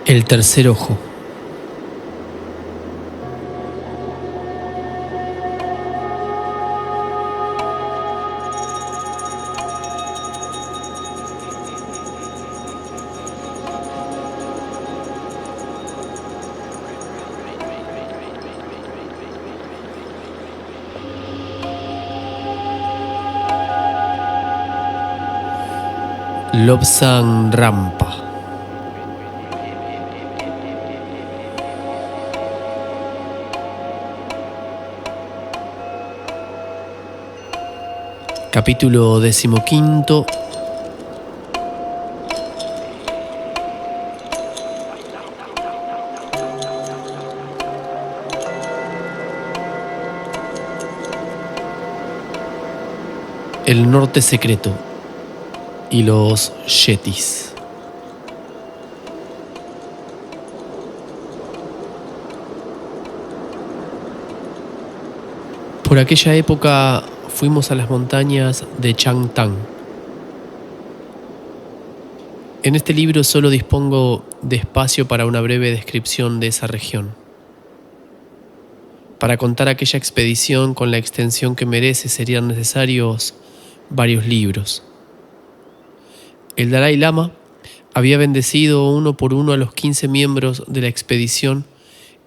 El tercer ojo. Lobsang Rampa. Capítulo 15. El norte secreto y los yetis. Por aquella época fuimos a las montañas de Changtang. En este libro solo dispongo de espacio para una breve descripción de esa región, para contar aquella expedición con la extensión que merece serían necesarios varios libros. El Dalai Lama había bendecido uno por uno a los 15 miembros de la expedición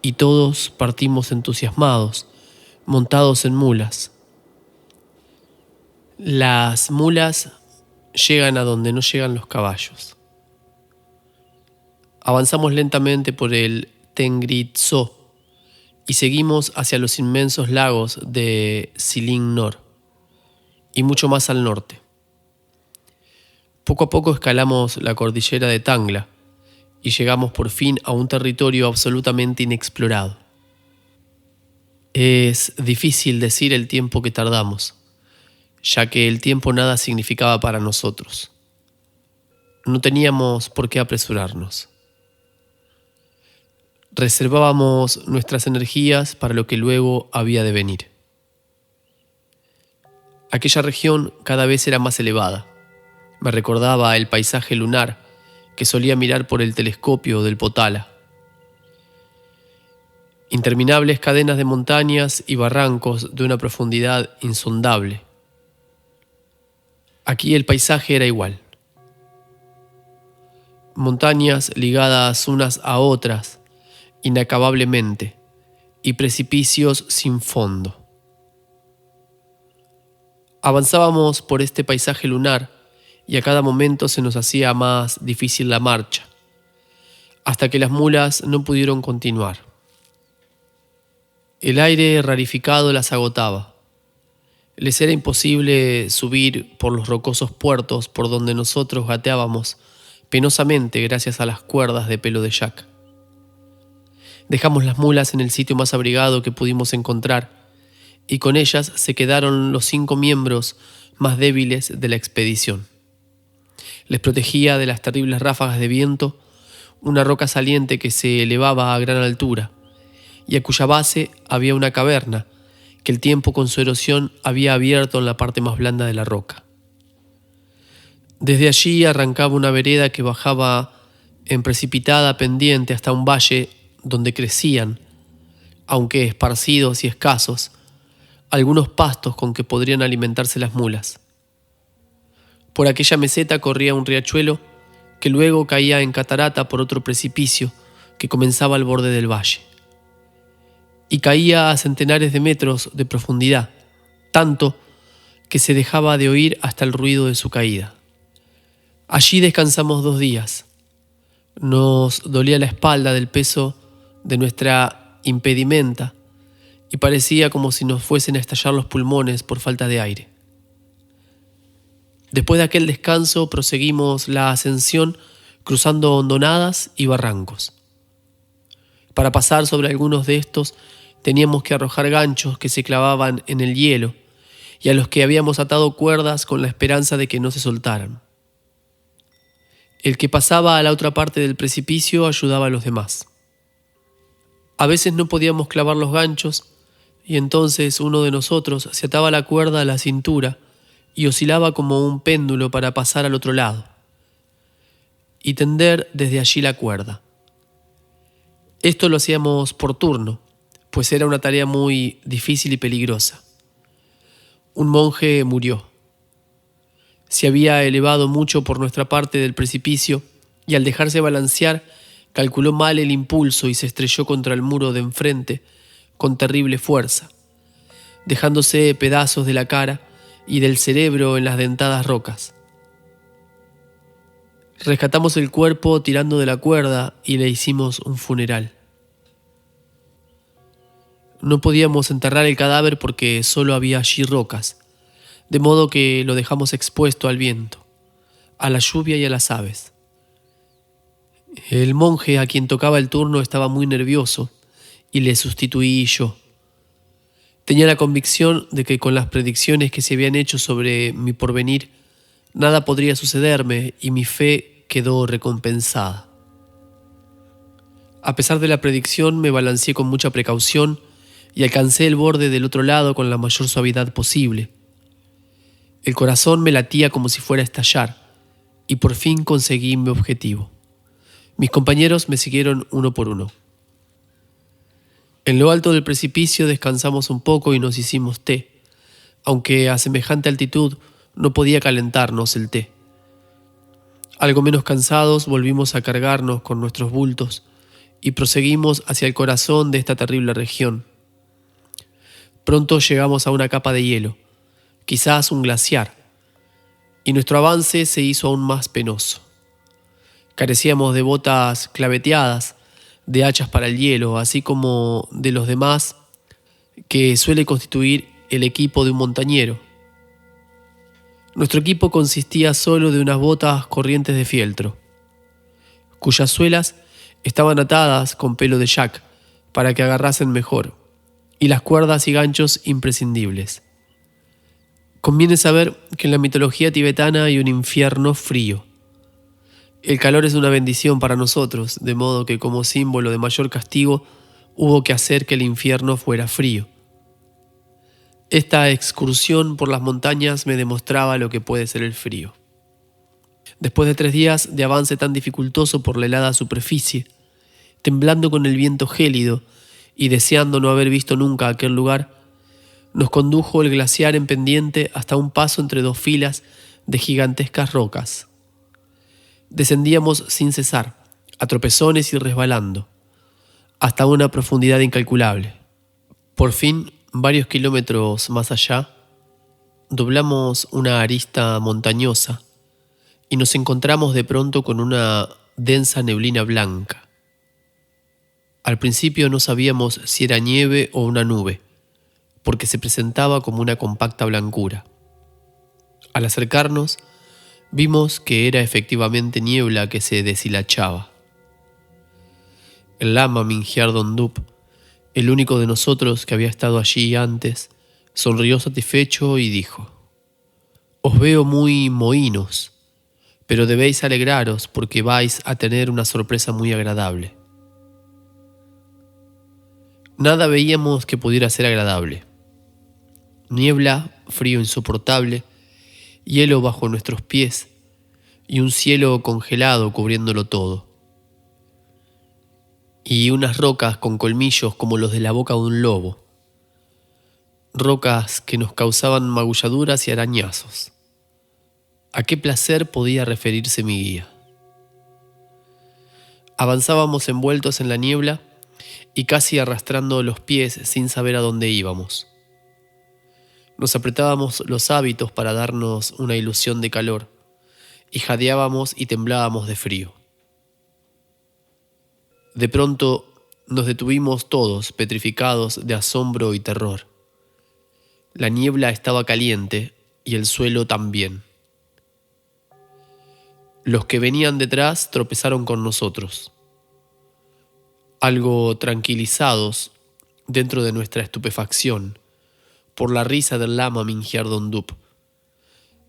y todos partimos entusiasmados, montados en mulas. Las mulas llegan a donde no llegan los caballos. Avanzamos lentamente por el Tengri Tso y seguimos hacia los inmensos lagos de Silin Nor y mucho más al norte. Poco a poco escalamos la cordillera de Tangla y llegamos por fin a un territorio absolutamente inexplorado. Es difícil decir el tiempo que tardamos, ya que el tiempo nada significaba para nosotros. No teníamos por qué apresurarnos. Reservábamos nuestras energías para lo que luego había de venir. Aquella región cada vez era más elevada. Me recordaba el paisaje lunar que solía mirar por el telescopio del Potala. Interminables cadenas de montañas y barrancos de una profundidad insondable. Aquí el paisaje era igual. Montañas ligadas unas a otras inacabablemente y precipicios sin fondo. Avanzábamos por este paisaje lunar y a cada momento se nos hacía más difícil la marcha, hasta que las mulas no pudieron continuar. El aire rarificado las agotaba. Les era imposible subir por los rocosos puertos por donde nosotros gateábamos penosamente gracias a las cuerdas de pelo de yak. Dejamos las mulas en el sitio más abrigado que pudimos encontrar y con ellas se quedaron los 5 miembros más débiles de la expedición. Les protegía de las terribles ráfagas de viento una roca saliente que se elevaba a gran altura y a cuya base había una caverna que el tiempo con su erosión había abierto en la parte más blanda de la roca. Desde allí arrancaba una vereda que bajaba en precipitada pendiente hasta un valle donde crecían, aunque esparcidos y escasos, algunos pastos con que podrían alimentarse las mulas. Por aquella meseta corría un riachuelo que luego caía en catarata por otro precipicio que comenzaba al borde del valle. Y caía a centenares de metros de profundidad, tanto que se dejaba de oír hasta el ruido de su caída. Allí descansamos 2 días. Nos dolía la espalda del peso de nuestra impedimenta y parecía como si nos fuesen a estallar los pulmones por falta de aire. Después de aquel descanso proseguimos la ascensión cruzando hondonadas y barrancos. Para pasar sobre algunos de estos teníamos que arrojar ganchos que se clavaban en el hielo y a los que habíamos atado cuerdas con la esperanza de que no se soltaran. El que pasaba a la otra parte del precipicio ayudaba a los demás. A veces no podíamos clavar los ganchos y entonces uno de nosotros se ataba la cuerda a la cintura y oscilaba como un péndulo para pasar al otro lado y tender desde allí la cuerda. Esto lo hacíamos por turno, pues era una tarea muy difícil y peligrosa. Un monje murió. Se había elevado mucho por nuestra parte del precipicio y al dejarse balancear calculó mal el impulso y se estrelló contra el muro de enfrente con terrible fuerza, dejándose pedazos de la cara y del cerebro en las dentadas rocas. Rescatamos el cuerpo tirando de la cuerda y le hicimos un funeral. No podíamos enterrar el cadáver porque solo había allí rocas, de modo que lo dejamos expuesto al viento, a la lluvia y a las aves. El monje a quien tocaba el turno estaba muy nervioso y le sustituí yo. Tenía la convicción de que con las predicciones que se habían hecho sobre mi porvenir, nada podría sucederme y mi fe quedó recompensada. A pesar de la predicción, me balanceé con mucha precaución y alcancé el borde del otro lado con la mayor suavidad posible. El corazón me latía como si fuera a estallar y por fin conseguí mi objetivo. Mis compañeros me siguieron uno por uno. En lo alto del precipicio descansamos un poco y nos hicimos té, aunque a semejante altitud no podía calentarnos el té. Algo menos cansados volvimos a cargarnos con nuestros bultos y proseguimos hacia el corazón de esta terrible región. Pronto llegamos a una capa de hielo, quizás un glaciar, y nuestro avance se hizo aún más penoso. Carecíamos de botas claveteadas, de hachas para el hielo, así como de los demás que suele constituir el equipo de un montañero. Nuestro equipo consistía solo de unas botas corrientes de fieltro, cuyas suelas estaban atadas con pelo de yak para que agarrasen mejor, y las cuerdas y ganchos imprescindibles. Conviene saber que en la mitología tibetana hay un infierno frío. El calor es una bendición para nosotros, de modo que como símbolo de mayor castigo hubo que hacer que el infierno fuera frío. Esta excursión por las montañas me demostraba lo que puede ser el frío. Después de 3 días de avance tan dificultoso por la helada superficie, temblando con el viento gélido y deseando no haber visto nunca aquel lugar, nos condujo el glaciar en pendiente hasta un paso entre 2 filas de gigantescas rocas. Descendíamos sin cesar, a tropezones y resbalando, hasta una profundidad incalculable. Por fin, varios kilómetros más allá, doblamos una arista montañosa y nos encontramos de pronto con una densa neblina blanca. Al principio no sabíamos si era nieve o una nube, porque se presentaba como una compacta blancura. Al acercarnos, vimos que era efectivamente niebla que se deshilachaba. El lama Mingyar Dondup, el único de nosotros que había estado allí antes, sonrió satisfecho y dijo: «Os veo muy mohínos, pero debéis alegraros porque vais a tener una sorpresa muy agradable». Nada veíamos que pudiera ser agradable. Niebla, frío insoportable, hielo bajo nuestros pies y un cielo congelado cubriéndolo todo. Y unas rocas con colmillos como los de la boca de un lobo. Rocas que nos causaban magulladuras y arañazos. ¿A qué placer podía referirse mi guía? Avanzábamos envueltos en la niebla y casi arrastrando los pies sin saber a dónde íbamos. Nos apretábamos los hábitos para darnos una ilusión de calor y jadeábamos y temblábamos de frío. De pronto nos detuvimos todos, petrificados de asombro y terror. La niebla estaba caliente y el suelo también. Los que venían detrás tropezaron con nosotros. Algo tranquilizados dentro de nuestra estupefacción por la risa del lama Mingyar Dondup,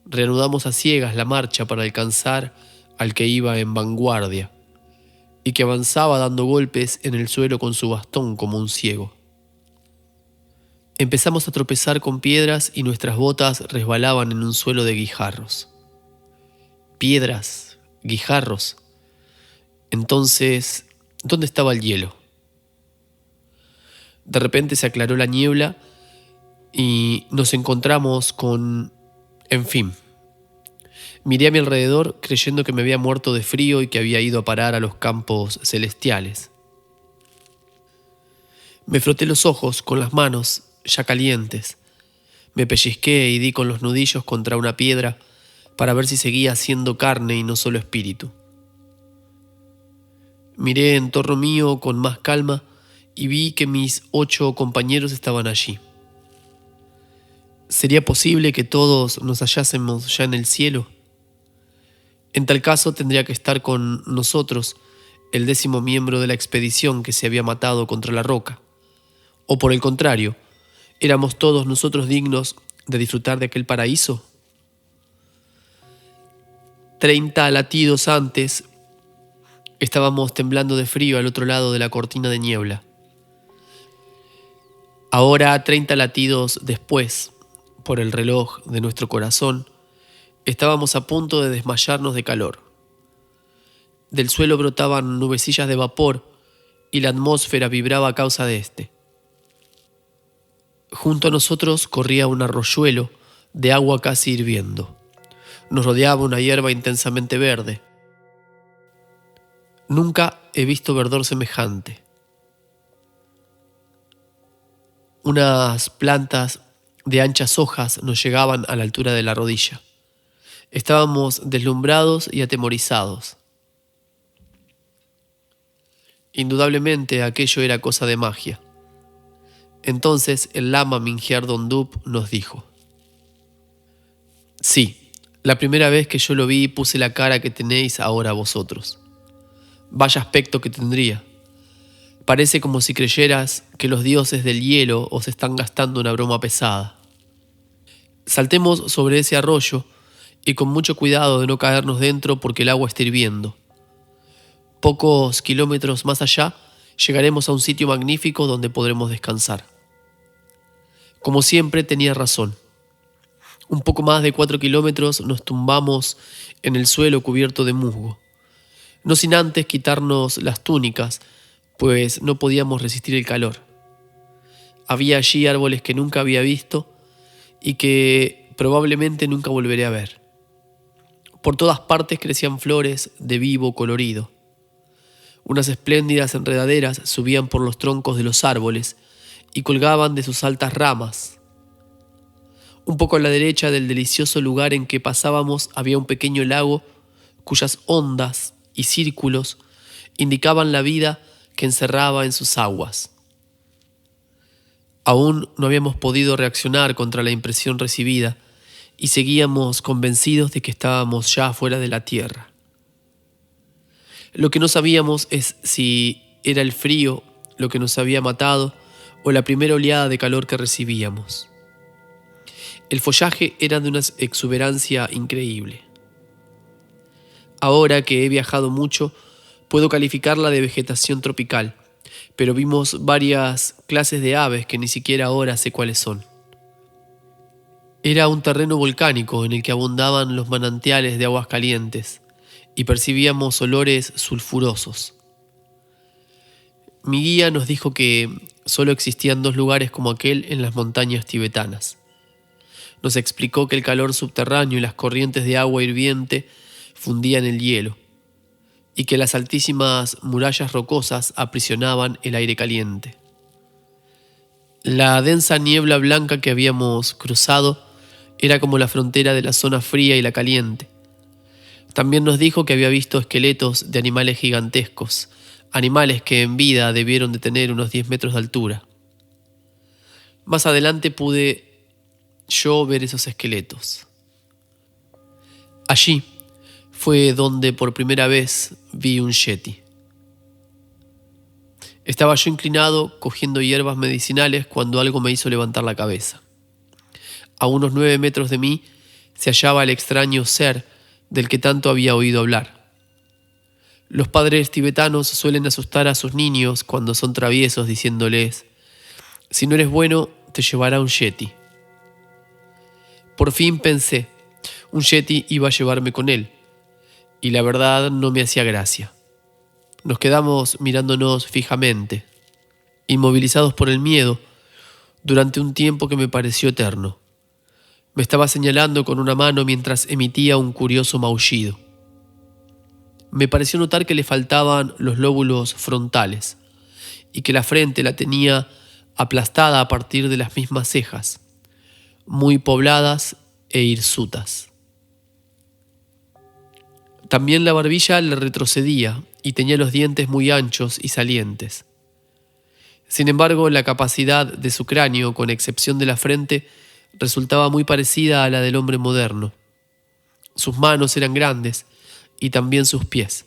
reanudamos a ciegas la marcha para alcanzar al que iba en vanguardia y que avanzaba dando golpes en el suelo con su bastón como un ciego. Empezamos a tropezar con piedras y nuestras botas resbalaban en un suelo de guijarros. Piedras, guijarros. Entonces, ¿dónde estaba el hielo? De repente se aclaró la niebla y nos encontramos con... En fin, miré a mi alrededor creyendo que me había muerto de frío y que había ido a parar a los campos celestiales. Me froté los ojos con las manos ya calientes. Me pellizqué y di con los nudillos contra una piedra para ver si seguía siendo carne y no solo espíritu. Miré en torno mío con más calma y vi que mis 8 compañeros estaban allí. ¿Sería posible que todos nos hallásemos ya en el cielo? En tal caso tendría que estar con nosotros el 10º miembro de la expedición que se había matado contra la roca. O por el contrario, ¿éramos todos nosotros dignos de disfrutar de aquel paraíso? 30 latidos antes, estábamos temblando de frío al otro lado de la cortina de niebla. Ahora, 30 latidos después, por el reloj de nuestro corazón, estábamos a punto de desmayarnos de calor. Del suelo brotaban nubecillas de vapor y la atmósfera vibraba a causa de este. Junto a nosotros corría un arroyuelo de agua casi hirviendo. Nos rodeaba una hierba intensamente verde. Nunca he visto verdor semejante. Unas plantas de anchas hojas nos llegaban a la altura de la rodilla. Estábamos deslumbrados y atemorizados. Indudablemente aquello era cosa de magia. Entonces el lama Mingyar Dondup nos dijo: sí, la primera vez que yo lo vi puse la cara que tenéis ahora vosotros. Vaya aspecto que tendría. Parece como si creyeras que los dioses del hielo os están gastando una broma pesada. Saltemos sobre ese arroyo y con mucho cuidado de no caernos dentro porque el agua está hirviendo. Pocos kilómetros más allá llegaremos a un sitio magnífico donde podremos descansar. Como siempre tenía razón. Un poco más de 4 kilómetros nos tumbamos en el suelo cubierto de musgo, no sin antes quitarnos las túnicas, pues no podíamos resistir el calor. Había allí árboles que nunca había visto y que probablemente nunca volveré a ver. Por todas partes crecían flores de vivo colorido. Unas espléndidas enredaderas subían por los troncos de los árboles y colgaban de sus altas ramas. Un poco a la derecha del delicioso lugar en que pasábamos había un pequeño lago cuyas ondas y círculos indicaban la vida que encerraba en sus aguas. Aún no habíamos podido reaccionar contra la impresión recibida y seguíamos convencidos de que estábamos ya fuera de la tierra. Lo que no sabíamos es si era el frío lo que nos había matado o la primera oleada de calor que recibíamos. El follaje era de una exuberancia increíble. Ahora que he viajado mucho, puedo calificarla de vegetación tropical, pero vimos varias clases de aves que ni siquiera ahora sé cuáles son. Era un terreno volcánico en el que abundaban los manantiales de aguas calientes y percibíamos olores sulfurosos. Mi guía nos dijo que solo existían 2 lugares como aquel en las montañas tibetanas. Nos explicó que el calor subterráneo y las corrientes de agua hirviente fundían el hielo y que las altísimas murallas rocosas aprisionaban el aire caliente. La densa niebla blanca que habíamos cruzado era como la frontera de la zona fría y la caliente. También nos dijo que había visto esqueletos de animales gigantescos, animales que en vida debieron de tener unos 10 metros de altura. Más adelante pude yo ver esos esqueletos. Allí fue donde por primera vez vi un yeti. Estaba yo inclinado cogiendo hierbas medicinales cuando algo me hizo levantar la cabeza. A unos 9 metros de mí se hallaba el extraño ser del que tanto había oído hablar. Los padres tibetanos suelen asustar a sus niños cuando son traviesos diciéndoles: si no eres bueno, te llevará un yeti. Por fin pensé, un yeti iba a llevarme con él, y la verdad no me hacía gracia. Nos quedamos mirándonos fijamente, inmovilizados por el miedo, durante un tiempo que me pareció eterno. Me estaba señalando con una mano mientras emitía un curioso maullido. Me pareció notar que le faltaban los lóbulos frontales y que la frente la tenía aplastada a partir de las mismas cejas, muy pobladas e hirsutas. También la barbilla le retrocedía y tenía los dientes muy anchos y salientes. Sin embargo, la capacidad de su cráneo, con excepción de la frente, resultaba muy parecida a la del hombre moderno. Sus manos eran grandes y también sus pies.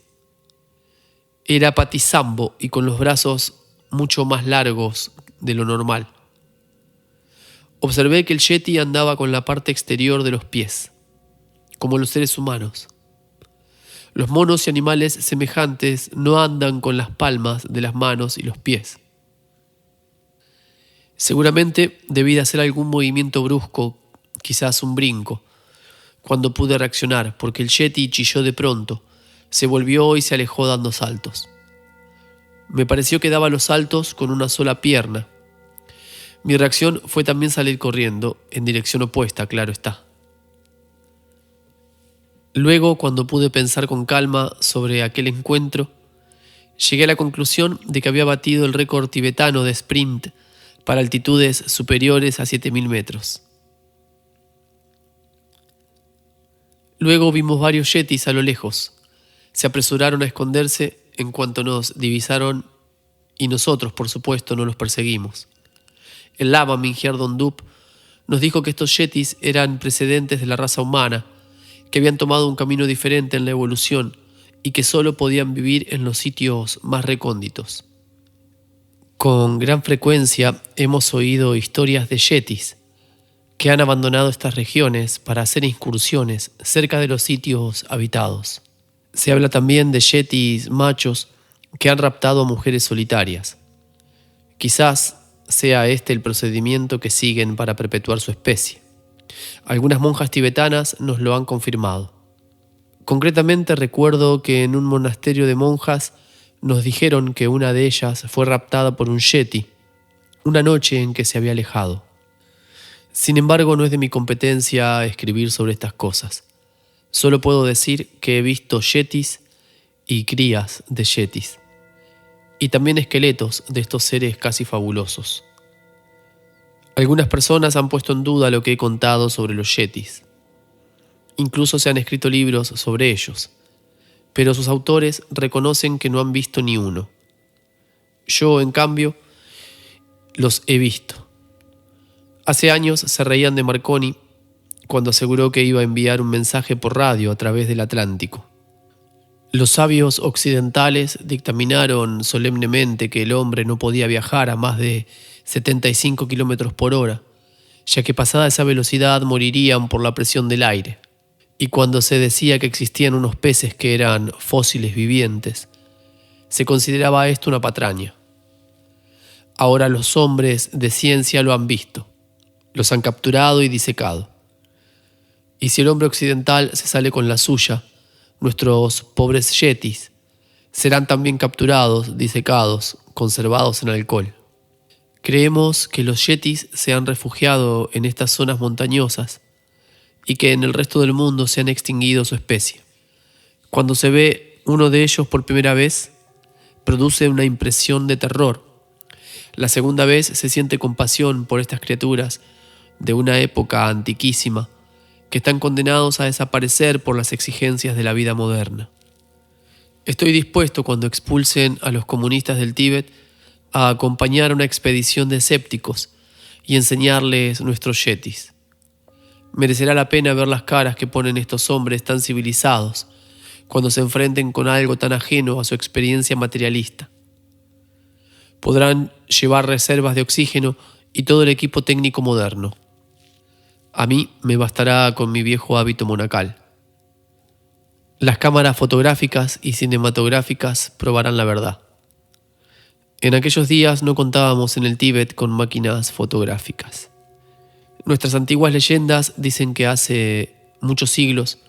Era patizambo y con los brazos mucho más largos de lo normal. Observé que el yeti andaba con la parte exterior de los pies, como los seres humanos. Los monos y animales semejantes no andan con las palmas de las manos y los pies. Seguramente debí de hacer algún movimiento brusco, quizás un brinco, cuando pude reaccionar, porque el yeti chilló de pronto, se volvió y se alejó dando saltos. Me pareció que daba los saltos con una sola pierna. Mi reacción fue también salir corriendo, en dirección opuesta, claro está. Luego, cuando pude pensar con calma sobre aquel encuentro, llegué a la conclusión de que había batido el récord tibetano de sprint para altitudes superiores a 7.000 metros. Luego vimos varios yetis a lo lejos. Se apresuraron a esconderse en cuanto nos divisaron y nosotros, por supuesto, no los perseguimos. El lama Mingyar Dondup nos dijo que estos yetis eran precedentes de la raza humana, que habían tomado un camino diferente en la evolución y que solo podían vivir en los sitios más recónditos. Con gran frecuencia hemos oído historias de yetis que han abandonado estas regiones para hacer incursiones cerca de los sitios habitados. Se habla también de yetis machos que han raptado a mujeres solitarias. Quizás sea este el procedimiento que siguen para perpetuar su especie. Algunas monjas tibetanas nos lo han confirmado. Concretamente recuerdo que en un monasterio de monjas nos dijeron que una de ellas fue raptada por un yeti una noche en que se había alejado. Sin embargo, no es de mi competencia escribir sobre estas cosas. Solo puedo decir que he visto yetis y crías de yetis, y también esqueletos de estos seres casi fabulosos. Algunas personas han puesto en duda lo que he contado sobre los yetis. Incluso se han escrito libros sobre ellos, pero sus autores reconocen que no han visto ni uno. Yo, en cambio, los he visto. Hace años se reían de Marconi cuando aseguró que iba a enviar un mensaje por radio a través del Atlántico. Los sabios occidentales dictaminaron solemnemente que el hombre no podía viajar a más de 75 kilómetros por hora, ya que pasada esa velocidad morirían por la presión del aire. Y cuando se decía que existían unos peces que eran fósiles vivientes, se consideraba esto una patraña. Ahora los hombres de ciencia lo han visto, los han capturado y disecado. Y si el hombre occidental se sale con la suya, nuestros pobres yetis serán también capturados, disecados, conservados en alcohol. Creemos que los yetis se han refugiado en estas zonas montañosas y que en el resto del mundo se han extinguido su especie. Cuando se ve uno de ellos por primera vez, produce una impresión de terror. La segunda vez se siente compasión por estas criaturas de una época antiquísima que están condenados a desaparecer por las exigencias de la vida moderna. Estoy dispuesto, cuando expulsen a los comunistas del Tíbet, a acompañar una expedición de escépticos y enseñarles nuestros yetis. Merecerá la pena ver las caras que ponen estos hombres tan civilizados cuando se enfrenten con algo tan ajeno a su experiencia materialista. Podrán llevar reservas de oxígeno y todo el equipo técnico moderno. A mí me bastará con mi viejo hábito monacal. Las cámaras fotográficas y cinematográficas probarán la verdad. En aquellos días no contábamos en el Tíbet con máquinas fotográficas. Nuestras antiguas leyendas dicen que hace muchos siglos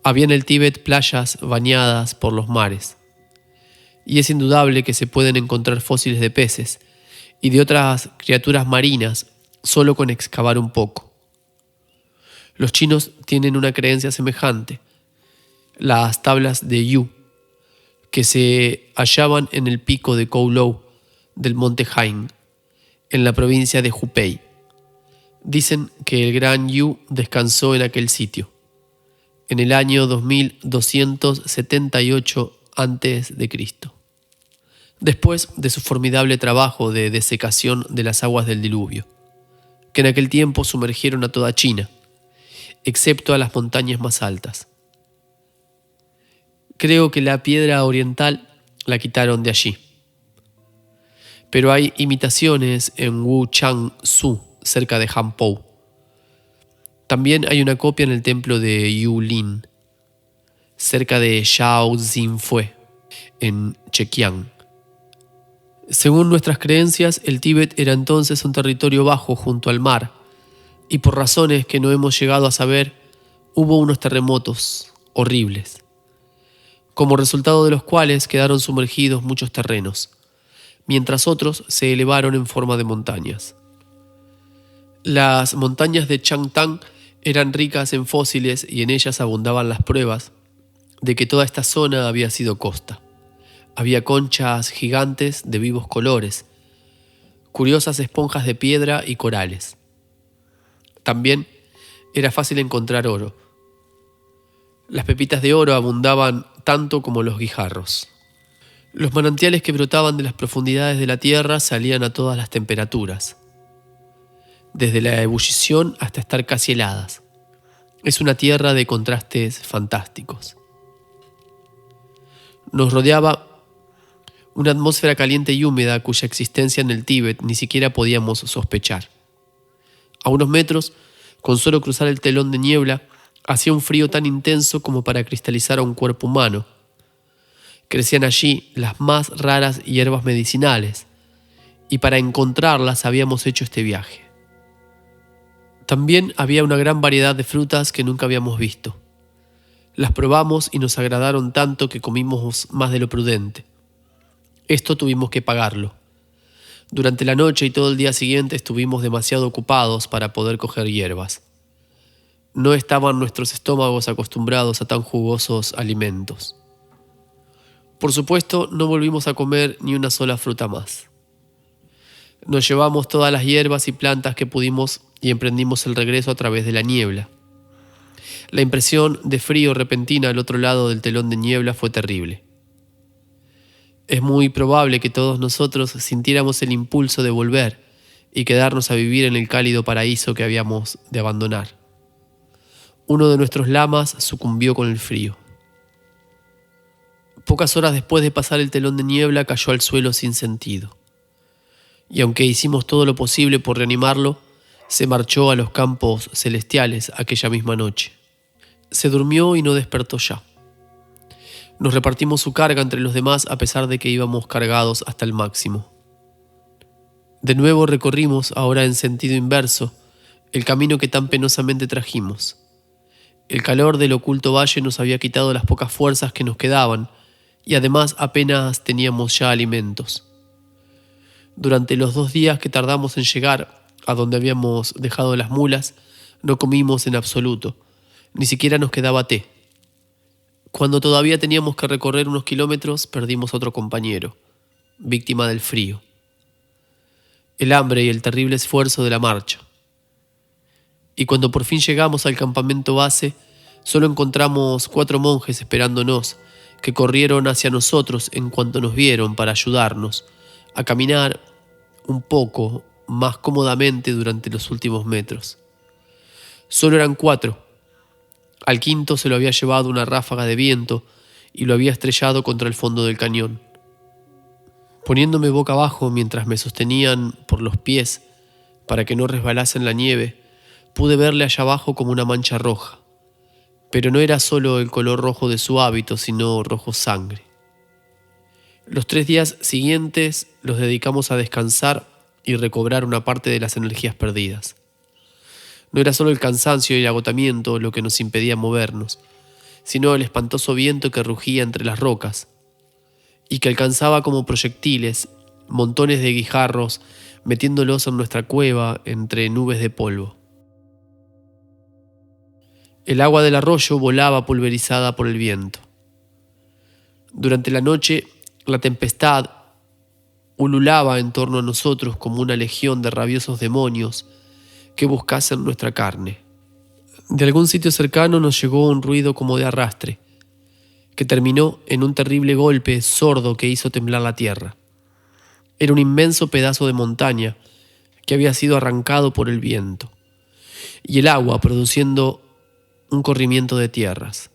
había en el Tíbet playas bañadas por los mares. Y es indudable que se pueden encontrar fósiles de peces y de otras criaturas marinas solo con excavar un poco. Los chinos tienen una creencia semejante, las tablas de Yu, que se hallaban en el pico de Kowloon del monte Han, en la provincia de Hubei. Dicen que el gran Yu descansó en aquel sitio, en el año 2278 a.C., después de su formidable trabajo de desecación de las aguas del diluvio, que en aquel tiempo sumergieron a toda China, excepto a las montañas más altas. Creo que la piedra oriental la quitaron de allí. Pero hay imitaciones en Wuchang-su, cerca de Hanpou. También hay una copia en el templo de Yulin, cerca de Shaoxingfue, en Chekiang. Según nuestras creencias, el Tíbet era entonces un territorio bajo junto al mar, y por razones que no hemos llegado a saber, hubo unos terremotos horribles, como resultado de los cuales quedaron sumergidos muchos terrenos, mientras otros se elevaron en forma de montañas. Las montañas de Changtang eran ricas en fósiles y en ellas abundaban las pruebas de que toda esta zona había sido costa. Había conchas gigantes de vivos colores, curiosas esponjas de piedra y corales. También era fácil encontrar oro. Las pepitas de oro abundaban tanto como los guijarros. Los manantiales que brotaban de las profundidades de la tierra salían a todas las temperaturas, desde la ebullición hasta estar casi heladas. Es una tierra de contrastes fantásticos. Nos rodeaba una atmósfera caliente y húmeda cuya existencia en el Tíbet ni siquiera podíamos sospechar. A unos metros, con solo cruzar el telón de niebla, hacía un frío tan intenso como para cristalizar a un cuerpo humano. Crecían allí las más raras hierbas medicinales, y para encontrarlas habíamos hecho este viaje. También había una gran variedad de frutas que nunca habíamos visto. Las probamos y nos agradaron tanto que comimos más de lo prudente. Esto tuvimos que pagarlo. Durante la noche y todo el día siguiente estuvimos demasiado ocupados para poder coger hierbas. No estaban nuestros estómagos acostumbrados a tan jugosos alimentos. Por supuesto, no volvimos a comer ni una sola fruta más. Nos llevamos todas las hierbas y plantas que pudimos y emprendimos el regreso a través de la niebla. La impresión de frío repentina al otro lado del telón de niebla fue terrible. Es muy probable que todos nosotros sintiéramos el impulso de volver y quedarnos a vivir en el cálido paraíso que habíamos de abandonar. Uno de nuestros lamas sucumbió con el frío. Pocas horas después de pasar el telón de niebla cayó al suelo sin sentido. Y aunque hicimos todo lo posible por reanimarlo, se marchó a los campos celestiales aquella misma noche. Se durmió y no despertó ya. Nos repartimos su carga entre los demás a pesar de que íbamos cargados hasta el máximo. De nuevo recorrimos, ahora en sentido inverso, el camino que tan penosamente trajimos. El calor del oculto valle nos había quitado las pocas fuerzas que nos quedaban y además apenas teníamos ya alimentos. Durante los 2 días que tardamos en llegar a donde habíamos dejado las mulas, no comimos en absoluto, ni siquiera nos quedaba té. Cuando todavía teníamos que recorrer unos kilómetros, perdimos a otro compañero, víctima del frío, el hambre y el terrible esfuerzo de la marcha. Y cuando por fin llegamos al campamento base, solo encontramos 4 monjes esperándonos, que corrieron hacia nosotros en cuanto nos vieron para ayudarnos a caminar un poco más cómodamente durante los últimos metros. Solo eran 4. Al quinto se lo había llevado una ráfaga de viento y lo había estrellado contra el fondo del cañón. Poniéndome boca abajo mientras me sostenían por los pies para que no resbalase en la nieve, pude verle allá abajo como una mancha roja, pero no era solo el color rojo de su hábito, sino rojo sangre. Los 3 días siguientes los dedicamos a descansar y recobrar una parte de las energías perdidas. No era solo el cansancio y el agotamiento lo que nos impedía movernos, sino el espantoso viento que rugía entre las rocas y que alcanzaba como proyectiles montones de guijarros metiéndolos en nuestra cueva entre nubes de polvo. El agua del arroyo volaba pulverizada por el viento. Durante la noche, la tempestad ululaba en torno a nosotros como una legión de rabiosos demonios que buscasen nuestra carne. De algún sitio cercano nos llegó un ruido como de arrastre, que terminó en un terrible golpe sordo que hizo temblar la tierra. Era un inmenso pedazo de montaña que había sido arrancado por el viento, y el agua produciendo un corrimiento de tierras.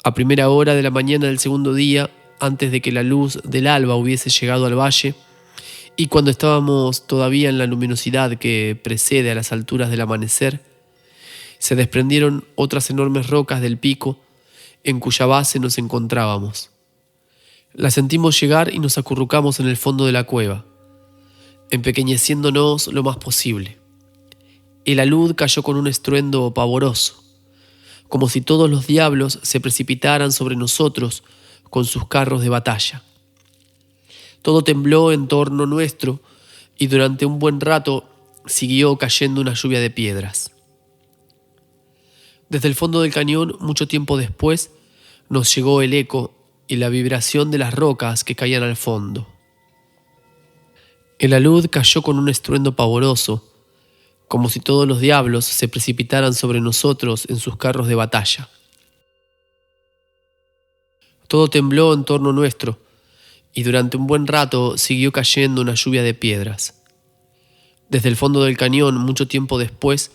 A primera hora de la mañana del segundo día, antes de que la luz del alba hubiese llegado al valle, y cuando estábamos todavía en la luminosidad que precede a las alturas del amanecer, se desprendieron otras enormes rocas del pico en cuya base nos encontrábamos. Las sentimos llegar y nos acurrucamos en el fondo de la cueva, empequeñeciéndonos lo más posible. El alud cayó con un estruendo pavoroso, como si todos los diablos se precipitaran sobre nosotros con sus carros de batalla. Todo tembló en torno nuestro y durante un buen rato siguió cayendo una lluvia de piedras. Desde el fondo del cañón, mucho tiempo después, nos llegó el eco y la vibración de las rocas que caían al fondo. El alud cayó con un estruendo pavoroso, como si todos los diablos se precipitaran sobre nosotros en sus carros de batalla. Todo tembló en torno nuestro, y durante un buen rato siguió cayendo una lluvia de piedras. Desde el fondo del cañón, mucho tiempo después,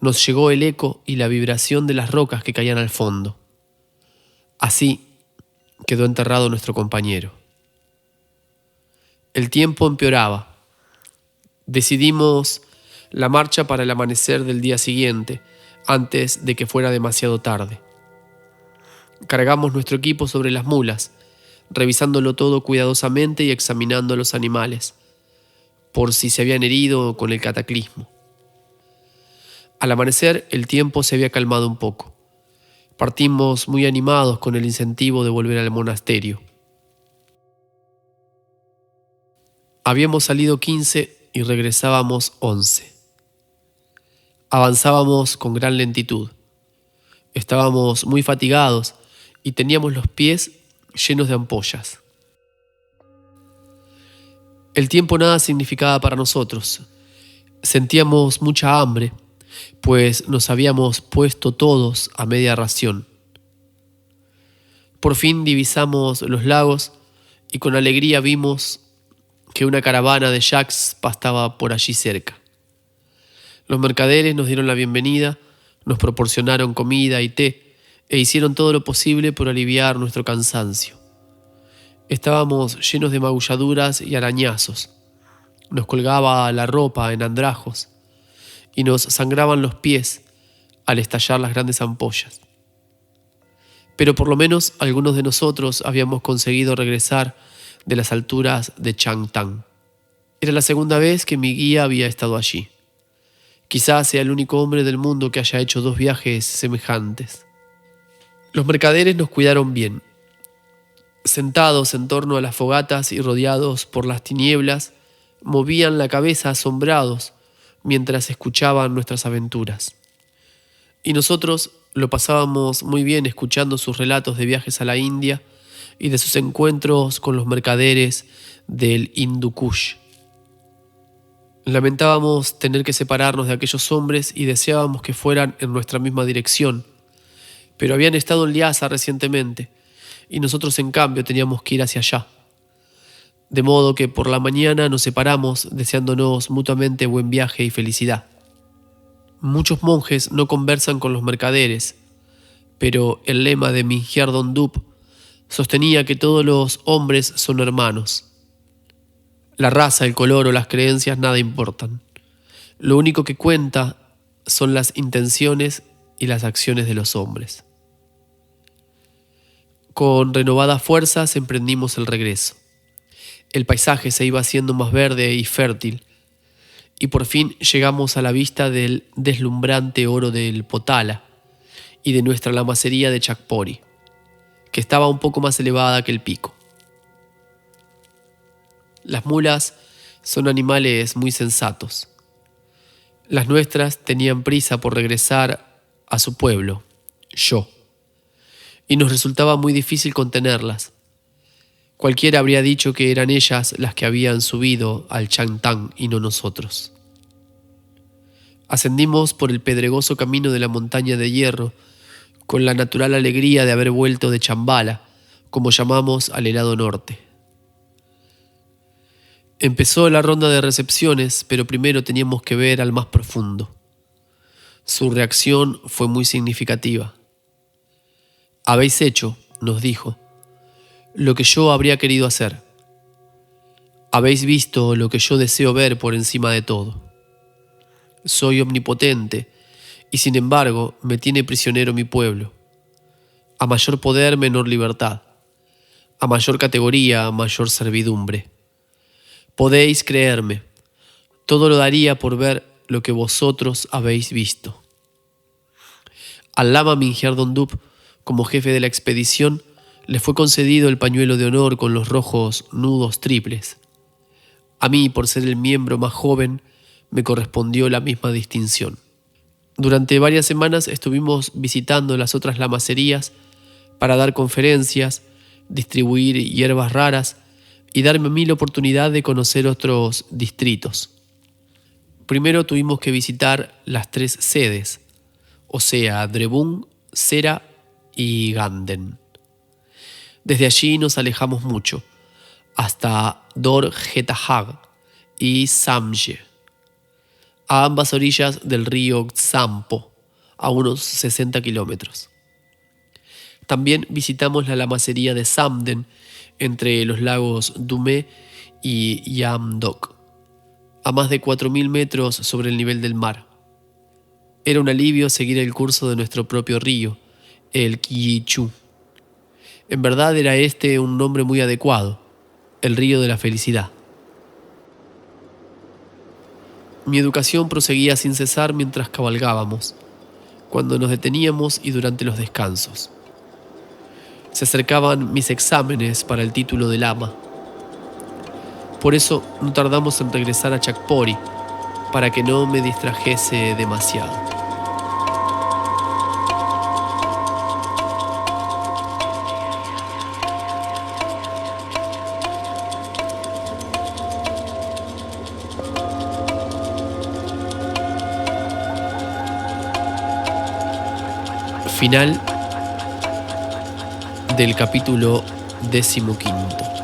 nos llegó el eco y la vibración de las rocas que caían al fondo. Así quedó enterrado nuestro compañero. El tiempo empeoraba. Decidimos la marcha para el amanecer del día siguiente, antes de que fuera demasiado tarde. Cargamos nuestro equipo sobre las mulas, revisándolo todo cuidadosamente y examinando a los animales, por si se habían herido con el cataclismo. Al amanecer, el tiempo se había calmado un poco. Partimos muy animados con el incentivo de volver al monasterio. Habíamos salido 15 y regresábamos 11. Avanzábamos con gran lentitud. Estábamos muy fatigados y teníamos los pies llenos de ampollas. El tiempo nada significaba para nosotros. Sentíamos mucha hambre, pues nos habíamos puesto todos a media ración. Por fin divisamos los lagos y con alegría vimos que una caravana de yaks pastaba por allí cerca. Los mercaderes nos dieron la bienvenida, nos proporcionaron comida y té e hicieron todo lo posible por aliviar nuestro cansancio. Estábamos llenos de magulladuras y arañazos. Nos colgaba la ropa en andrajos y nos sangraban los pies al estallar las grandes ampollas. Pero por lo menos algunos de nosotros habíamos conseguido regresar de las alturas de Changtang. Era la segunda vez que mi guía había estado allí. Quizás sea el único hombre del mundo que haya hecho 2 viajes semejantes. Los mercaderes nos cuidaron bien. Sentados en torno a las fogatas y rodeados por las tinieblas, movían la cabeza asombrados mientras escuchaban nuestras aventuras. Y nosotros lo pasábamos muy bien escuchando sus relatos de viajes a la India y de sus encuentros con los mercaderes del Hindu Kush. Lamentábamos tener que separarnos de aquellos hombres y deseábamos que fueran en nuestra misma dirección, pero habían estado en Lhasa recientemente y nosotros en cambio teníamos que ir hacia allá. De modo que por la mañana nos separamos deseándonos mutuamente buen viaje y felicidad. Muchos monjes no conversan con los mercaderes, pero el lema de Mingyar Dondup sostenía que todos los hombres son hermanos. La raza, el color o las creencias nada importan. Lo único que cuenta son las intenciones y las acciones de los hombres. Con renovadas fuerzas emprendimos el regreso. El paisaje se iba haciendo más verde y fértil, y por fin llegamos a la vista del deslumbrante oro del Potala y de nuestra lamacería de Chakpori, que estaba un poco más elevada que el pico. Las mulas Son animales muy sensatos. Las nuestras tenían prisa por regresar a su pueblo, yo, y nos resultaba muy difícil contenerlas. Cualquiera habría dicho que eran ellas las que habían subido al Changtang y no nosotros. Ascendimos por el pedregoso camino de la montaña de hierro, con la natural alegría de haber vuelto de Chambala, como llamamos al helado norte. Empezó la ronda de recepciones, pero primero teníamos que ver al más profundo. Su reacción fue muy significativa. «Habéis hecho», nos dijo, «lo que yo habría querido hacer. Habéis visto lo que yo deseo ver por encima de todo. Soy omnipotente, y sin embargo me tiene prisionero mi pueblo. A mayor poder, menor libertad. A mayor categoría, mayor servidumbre. Podéis creerme, todo lo daría por ver lo que vosotros habéis visto». Al lama Mingyar Dondup, como jefe de la expedición, le fue concedido el pañuelo de honor con los rojos nudos triples. A mí, por ser el miembro más joven, me correspondió la misma distinción. Durante varias semanas estuvimos visitando las otras lamacerías para dar conferencias, distribuir hierbas raras y darme a mí la oportunidad de conocer otros distritos. Primero tuvimos que visitar las 3 sedes, o sea, Drebung, Sera y Ganden. Desde allí nos alejamos mucho, hasta Dor Getahag y Samye, a ambas orillas del río Xampo, a unos 60 kilómetros. También visitamos la lamacería de Samden, entre los lagos Dumé y Yamdok, a más de 4.000 metros sobre el nivel del mar. Era un alivio seguir el curso de nuestro propio río, el Kiyichu. En verdad era este un nombre muy adecuado, el río de la felicidad. Mi educación proseguía sin cesar mientras cabalgábamos, cuando nos deteníamos y durante los descansos. Se acercaban mis exámenes para el título de lama. Por eso no tardamos en regresar a Chakpori, para que no me distrajese demasiado. Final del capítulo 15.